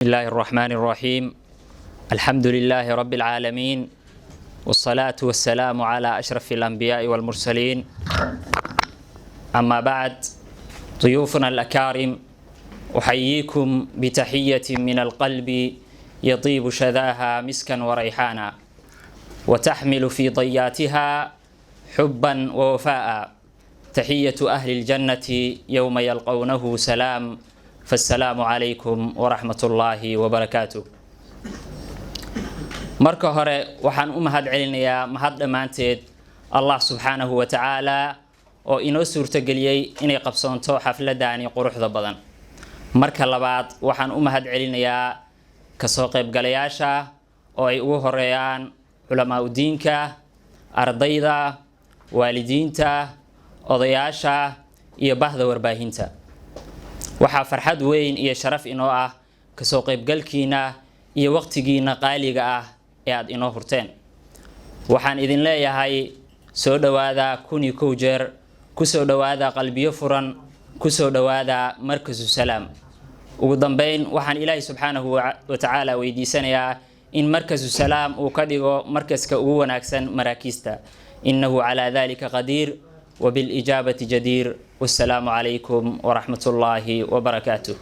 بسم الله الرحمن الرحيم. الحمد لله رب العالمين، والصلاة والسلام على أشرف الأنبياء والمرسلين. أما بعد، ضيوفنا الأكارم، أحييكم بتحية من القلب يطيب شذاها مسكا وريحانا، وتحمل في ضياتها حبا ووفاء. تحية أهل الجنة يوم يلقونه سلام، فالسلام عليكم ورحمة الله وبركاته. marka hore waxaan u mahad celinayaa mahad dhamaanteed Allah subhanahu wa ta'ala oo inoo suurto galiyay inay qabsoonto xafladani quruxda badan. Marka labaad waxaan u mahad celinayaa ka soo qaybgalayaasha oo ay ugu horeeyaan culamaa diinka, ardayda, waalidiinta, odayaasha iyo bahda warbaahinta. waxaa farxad weyn iyo sharaf inoo ah ka soo qaybgalkiina iyo waqtigiina qaaliga ah ee aad inoo hurteen. waxaan idin leeyahay soo dhawaada kuni kow jeer, ku soo dhawaada qalbiyo furan, ku soo dhawaada markazu salaam. ugu dambeyn waxaan Ilaahay subhanahu wa ta'ala weydiisanayaa in markazu salaam uu ka dhigo markaska ugu wanaagsan maraakiista. innahu ala dhalika qadir wa bil ijabati jadir. والسلام عليكم ورحمة الله وبركاته.